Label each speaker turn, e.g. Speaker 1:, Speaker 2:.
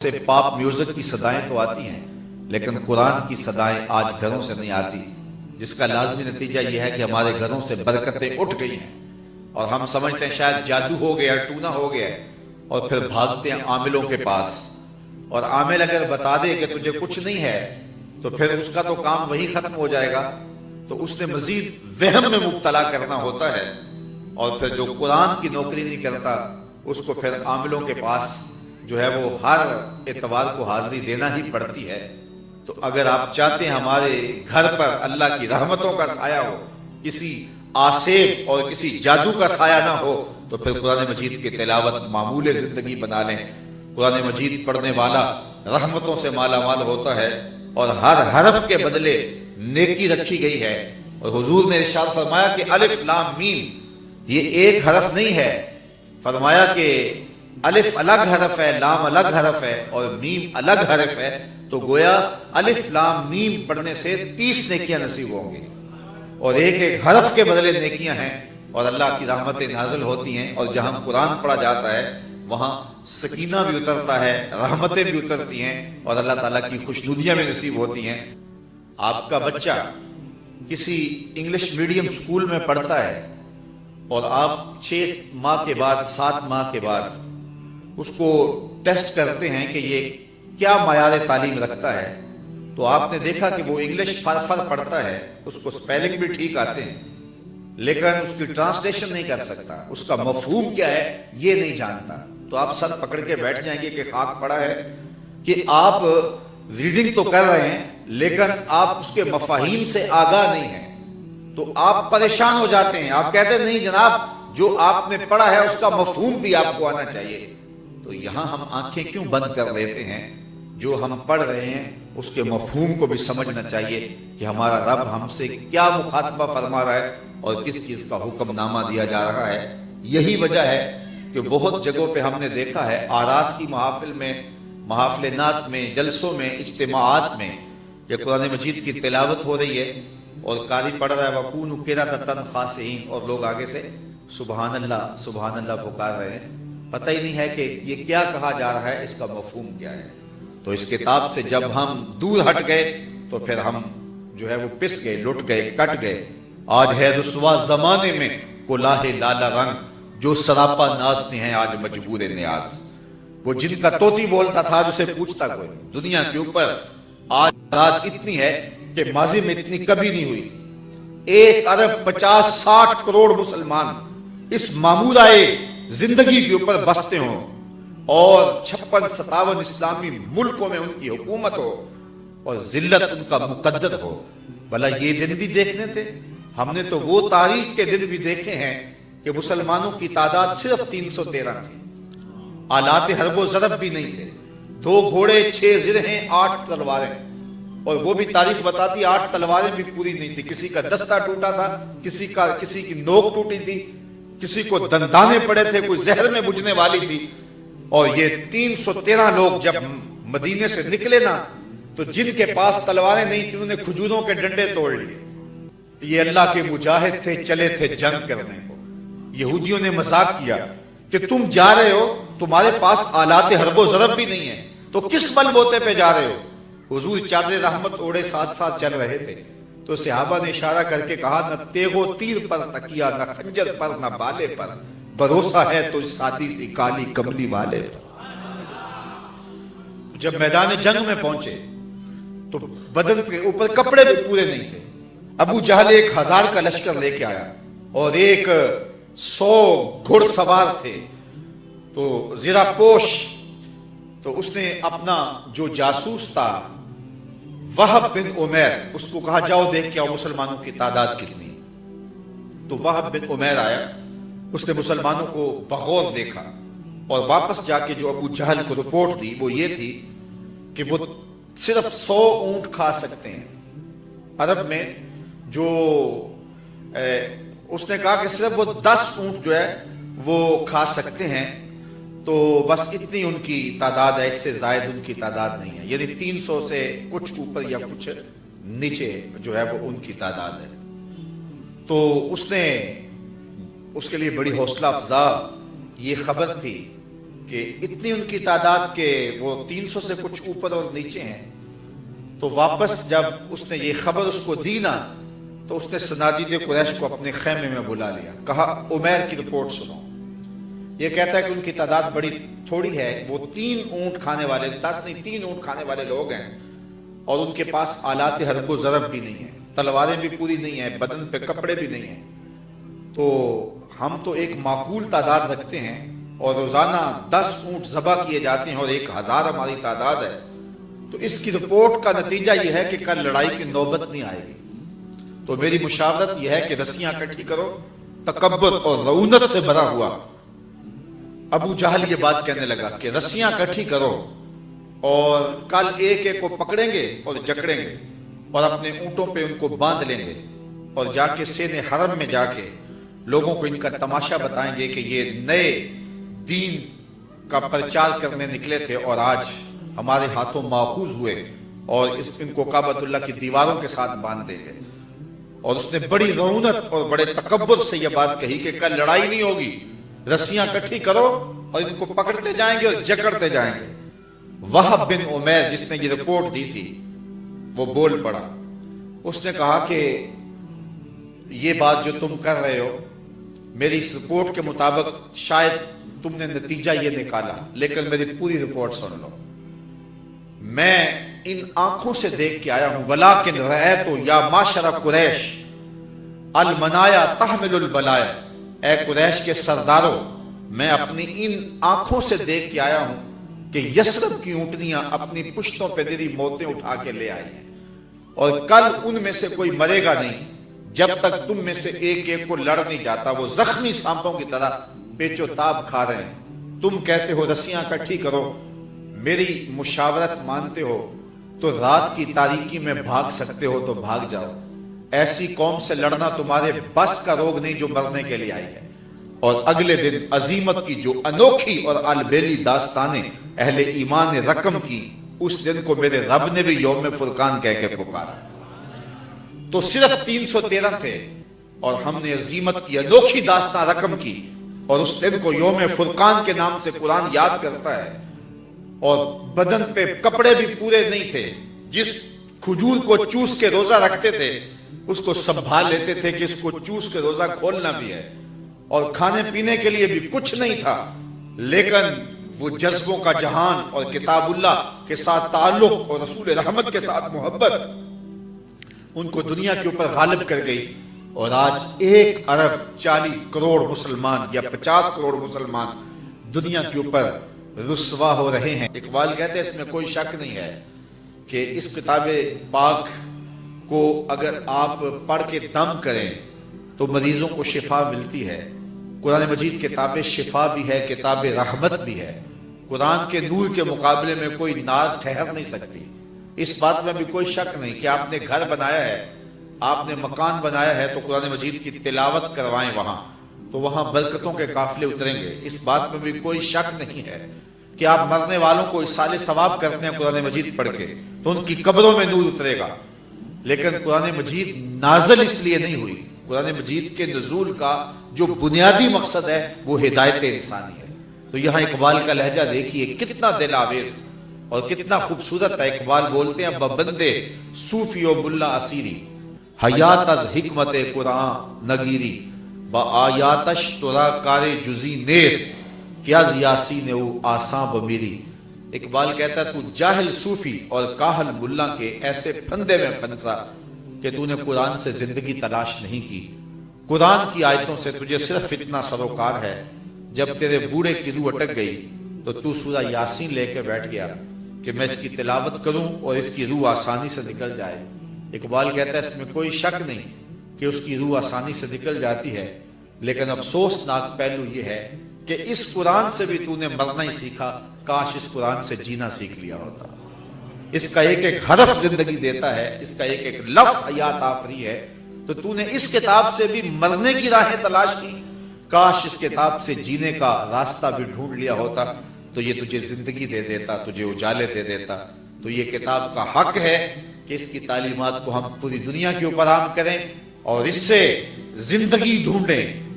Speaker 1: سے pop music کی صدائیں تو آتی ہیں لیکن قرآن کی صدائیں آج گھروں سے نہیں آتی، جس کا لازمی نتیجہ یہ ہے کہ ہمارے گھروں سے برکتیں اٹھ گئی ہیں اور ہم سمجھتے ہیں شاید جادو ہو گیا، ٹونا ہو گیا، اور پھر بھاگتے ہیں عاملوں کے پاس، اور عامل اگر بتا دے کہ تجھے کچھ نہیں ہے تو پھر اس کا تو کام وہی ختم ہو جائے گا، تو اس نے مزید وہم میں مبتلا کرنا ہوتا ہے، اور پھر جو قرآن کی نوکری نہیں کرتا اس کو پھر عاملوں کے پاس جو ہے وہ ہر اتوار کو حاضری دینا ہی پڑتی ہے۔ تو اگر آپ چاہتے ہیں ہمارے گھر پر اللہ کی رحمتوں کا سایہ ہو، کسی آسیب اور کسی جادو کا سایہ نہ ہو، تو پھر قرآن مجید کی تلاوت معمول زندگی بنا لیں۔ قرآن مجید پڑھنے والا رحمتوں سے مالا مال ہوتا ہے اور ہر حرف کے بدلے نیکی رکھی گئی ہے، اور حضور نے ارشاد فرمایا کہ الف لام میم یہ ایک حرف نہیں ہے، فرمایا کہ الف الگ حرف ہے، لام الگ حرف ہے اور میم الگ حرف ہے، تو گویا الف لام میم پڑھنے سے 30 نیکیاں نصیب ہوں گی، اور ایک ایک حرف کے بدلے نیکیاں ہیں، اور اللہ کی رحمتیں نازل ہوتی ہیں، اور جہاں قرآن پڑھا جاتا ہے وہاں سکینہ بھی اترتا ہے، رحمتیں بھی اترتی ہیں، اور اللہ تعالیٰ کی خوشنودیاں بھی نصیب ہوتی ہیں۔ آپ کا بچہ کسی انگلش میڈیم اسکول میں پڑھتا ہے اور آپ 6 ماہ کے بعد 7 ماہ کے بعد اس کو ٹیسٹ کرتے ہیں کہ یہ کیا معیار تعلیم رکھتا ہے، تو آپ نے دیکھا کہ وہ انگلش فر پڑھتا ہے، اس کو سپیلنگ بھی ٹھیک آتے ہیں لیکن اس کی ٹرانسلیشن نہیں کر سکتا، اس کا مفہوم کیا ہے یہ نہیں جانتا، تو آپ سر پکڑ کے بیٹھ جائیں گے کہ خاک پڑا ہے کہ آپ ریڈنگ تو کر رہے ہیں لیکن آپ اس کے مفاہیم سے آگاہ نہیں ہیں، تو آپ پریشان ہو جاتے ہیں، آپ کہتے ہیں نہیں جناب جو آپ نے پڑھا ہے اس کا مفہوم بھی آپ کو آنا چاہیے۔ تو یہاں ہم آنکھیں کیوں بند کر لیتے ہیں؟ جو ہم پڑھ رہے ہیں اس کے مفہوم کو بھی سمجھنا چاہیے کہ ہمارا رب ہم سے کیا مخاطبہ فرما رہا ہے اور کس چیز کا حکم نامہ دیا جا رہا ہے۔ یہی وجہ ہے کہ بہت جگہوں پہ ہم نے دیکھا ہے آراس کی محافل میں، محافل نعت میں، جلسوں میں، اجتماعات میں کہ قرآن مجید کی تلاوت ہو رہی ہے اور قاری پڑھ رہا ہے وَقُونُوا قِرَدَةً خَاسِئِينَ، اور لوگ آگے سے سبحان اللہ پکار رہے ہیں، پتہ ہی نہیں ہے کہ یہ کیا کہا جا رہا ہے، اس کا مفہوم کیا ہے۔ تو اس کتاب سے جب ہم دور ہٹ گئے تو پھر ہم جو ہے وہ پس گئے، لٹ گئے، کٹ گئے۔ آج ہے رسوا زمانے میں کلاہ لالہ رنگ، جو سراپا نازتے ہیں آج مجبور نیاز۔ وہ جن کا طوطی بولتا تھا جسے پوچھتا کوئی، دنیا کے اوپر آج رات اتنی ہے کہ ماضی میں اتنی کبھی نہیں ہوئی تھی۔ 1 ارب 50-60 کروڑ مسلمان اس معمولہ زندگی کے اوپر بستے ہوں اور 56-57 اسلامی ملکوں میں ان کی حکومت ہو اور ذلت ان کا مقدر ہو، بھلا یہ دن بھی دیکھنے تھے؟ ہم نے تو وہ تاریخ کے دن بھی دیکھے ہیں کہ مسلمانوں کی تعداد صرف 313 تھی، آلات حرب و ضرب بھی نہیں تھے، 2 گھوڑے 6 زرہیں 8 تلواریں، اور وہ بھی تاریخ بتاتی 8 تلواریں بھی پوری نہیں تھی، کسی کا دستہ ٹوٹا تھا، کسی کی نوک ٹوٹی تھی، کسی کو دندانے پڑے تھے، کوئی زہر میں بجھنے والی تھی، اور یہ 313 لوگ جب مدینے سے نکلے نا تو جن کے پاس تلواریں نہیں تھیں انہوں نے کھجوروں کے ڈنڈے توڑ لیے۔ یہ اللہ کے مجاہد تھے، چلے تھے جنگ کرنے کو۔ یہودیوں نے مذاق کیا کہ تم جا رہے ہو، تمہارے پاس آلات حرب و ضرب بھی نہیں ہے تو کس بل بوتے پہ جا رہے ہو؟ حضور چادر رحمت اوڑے ساتھ ساتھ چل رہے تھے، تو صحابہ نے اشارہ کر کے کہا نہ تیغ و تیر پر تکیہ، نہ خنجر پر، نہ بالے پر، بھروسہ ہے تو سادی سی کالی کملی والے پر۔ جب میدان جنگ میں پہنچے تو بدن کے اوپر کپڑے بھی پورے نہیں تھے۔ ابو جہل 1000 کا لشکر لے کے آیا اور 100 گھڑ سوار تھے، تو زرہ پوش، تو اس نے اپنا جو جاسوس تھا وہب بن عمیر، اس کو کہا جاؤ دیکھ کے آؤ مسلمانوں کی تعداد کتنی۔ تو وہب بن عمیر آیا، اس نے مسلمانوں کو بغور دیکھا اور واپس جا کے جو ابو جہل کو رپورٹ دی وہ یہ تھی کہ وہ صرف 100 اونٹ کھا سکتے ہیں۔ عرب میں جو اس نے کہا کہ صرف وہ 10 اونٹ جو ہے وہ کھا سکتے ہیں، تو بس اتنی ان کی تعداد ہے، اس سے زائد ان کی تعداد نہیں ہے، یعنی 300 سے کچھ اوپر یا کچھ نیچے جو ہے وہ ان کی تعداد ہے۔ تو اس نے اس کے لیے بڑی حوصلہ افزا یہ خبر تھی کہ اتنی ان کی تعداد کہ وہ 300 سے کچھ اوپر اور نیچے ہیں. تو واپس جب اس نے یہ خبر اس کو دی نا تو اس نے صنادید قریش کو اپنے خیمے میں بلا لیا. کہا عمیر کی رپورٹ سنو. یہ کہتا ہے کہ ان کی تعداد بڑی تھوڑی ہے. وہ 3 اونٹ کھانے والے 10 نہیں 3 اونٹ کھانے والے لوگ ہیں اور ان کے پاس آلات حرب و ضرب بھی نہیں ہیں, تلواریں بھی پوری نہیں ہیں, بدن پہ کپڑے بھی نہیں ہیں. تو ہم تو ایک معقول تعداد رکھتے ہیں اور روزانہ 10 اونٹ ذبح کیے جاتے ہیں اور 1000 ہماری تعداد ہے. تو اس کی رپورٹ کا نتیجہ یہ ہے کہ کل لڑائی کی نوبت نہیں آئے گی. تو میری مشاورت یہ ہے کہ رسیاں اکٹھی کرو. تکبر اور رعونت سے بھرا ہوا ابو جہل یہ بات کہنے لگا کہ رسیاں اکٹھی کرو اور کل ایک ایک کو پکڑیں گے اور جکڑیں گے اور اپنے اونٹوں پہ ان کو باندھ لیں گے اور جا کے سین حرم میں جا کے لوگوں کو ان کا تماشا بتائیں گے کہ یہ نئے دین کا پرچار کرنے نکلے تھے اور آج ہمارے ہاتھوں ماخوذ ہوئے اور ان کو کعبۃ اللہ کی دیواروں کے ساتھ باندھ دیں گے. اور اس نے بڑی رعونت اور بڑے تکبر سے یہ بات کہی کہ کل لڑائی نہیں ہوگی, رسیاں اکٹھی کرو اور ان کو پکڑتے جائیں گے اور جکڑتے جائیں گے. وہب بن عمیر جس نے یہ رپورٹ دی تھی وہ بول پڑا. اس نے کہا کہ یہ بات جو تم کر رہے ہو میری اس رپورٹ کے مطابق شاید تم نے نتیجہ یہ نکالا, لیکن میری پوری رپورٹ سن لو. میں ان آنکھوں سے دیکھ کے آیا ہوں ولیکن رأیت یا معاشر قریش المنایا تحمل البلایا. اے قریش کے سرداروں, میں اپنی ان آنکھوں سے دیکھ کے آیا ہوں کہ یثرب کی اونٹنیاں اپنی پشتوں پہ دری موتیں اٹھا کے لے آئی ہیں اور کل ان میں سے کوئی مرے گا نہیں جب تک تم میں سے ایک ایک کو لڑ نہیں جاتا. وہ زخمی سانپوں کی طرح پیچ و تاب کھا رہے ہیں. تم کہتے ہو رسیاں اکٹھی کرو, میری مشاورت مانتے ہو تو رات کی تاریکی میں بھاگ سکتے ہو تو بھاگ جاؤ. ایسی قوم سے لڑنا تمہارے بس کا روگ نہیں جو مرنے کے لیے آئی ہے. اور اگلے دن عظیمت کی جو انوکھی اور البیلی داستانیں اہل ایمان نے رقم کی, اس دن کو میرے رب نے بھی یوم فرقان کہہ کے پکارا. تو صرف 313 تھے اور ہم نے عظیمت کی انوکھی داستان رقم کی اور اس دن کو یوم فرقان کے نام سے قرآن یاد کرتا ہے. اور بدن پہ کپڑے بھی پورے نہیں تھے. جس کھجور کو چوس کے روزہ رکھتے تھے اس کو سنبھال لیتے تھے کہ اس کو چوس کے روزہ کھولنا بھی ہے. اور کھانے پینے کے لیے بھی کچھ نہیں تھا, لیکن وہ جذبوں کا جہان اور کتاب اللہ کے ساتھ تعلق اور رسول رحمت کے ساتھ محبت ان کو دنیا کے اوپر غالب کر گئی. اور آج 1 ارب 40 کروڑ مسلمان یا 50 کروڑ مسلمان دنیا کے اوپر رسوا ہو رہے ہیں. اقبال کہتے ہیں اس میں کوئی شک نہیں ہے کہ اس کتاب پاک کو اگر آپ پڑھ کے دم کریں تو مریضوں کو شفا ملتی ہے. قرآن مجید کتاب شفا بھی ہے, کتاب رحمت بھی ہے. قرآن کے نور کے مقابلے میں کوئی نار ٹھہر نہیں سکتی. اس بات میں بھی کوئی شک نہیں کہ آپ نے گھر بنایا ہے, آپ نے مکان بنایا ہے تو قرآن مجید کی تلاوت کروائیں وہاں, تو وہاں برکتوں کے قافلے اتریں گے. اس بات میں بھی کوئی شک نہیں ہے کہ آپ مرنے والوں کو اصال ثواب کرتے ہیں قرآن مجید پڑھ کے تو ان کی قبروں میں نور اترے گا. لیکن قرآن مجید نازل اس لیے نہیں ہوئی. قرآن مجید کے نزول کا جو بنیادی مقصد ہے وہ ہدایت انسانی ہے. تو یہاں اقبال کا لہجہ دیکھیے کتنا دل آویز اور کتنا خوبصورت ہے. اقبال بولتے ہیں ببندے صوفی و ملا اسیری حیات از حکمت قرآن نگیری با آیاتش ترا کار جزی نیست کیا از یاسین او آساں بمیری. اقبال کہتا ہے تو جاہل صوفی اور کاہل ملا کے ایسے پھندے میں پھنسا کہ تو نے قرآن سے زندگی تلاش نہیں کی. قرآن کی آیتوں سے تجھے صرف اتنا سروکار ہے جب تیرے بوڑھے کی روح اٹک گئی تو سورہ یاسین لے کے بیٹھ گیا کہ میں اس کی تلاوت کروں اور اس کی روح آسانی سے نکل جائے. اقبال کہتا ہے اس میں کوئی شک نہیں کہ اس کی روح آسانی سے نکل جاتی ہے, لیکن افسوسناک پہلو یہ ہے کہ اس قرآن سے بھی تو نے مرنا ہی سیکھا. کاش اس قرآن سے جینا سیکھ لیا ہوتا. اس کا ایک ایک حرف زندگی دیتا ہے, اس کا ایک ایک لفظ حیات آفری ہے. تو تو نے اس کتاب سے بھی مرنے کی راہیں تلاش کی. کاش اس کتاب سے جینے کا راستہ بھی ڈھونڈ لیا ہوتا تو یہ تجھے زندگی دے دیتا, تجھے اجالے دے دیتا. تو یہ کتاب کا حق ہے کہ اس کی تعلیمات کو ہم پوری دنیا کے اوپر عام کریں اور اس سے زندگی ڈھونڈیں.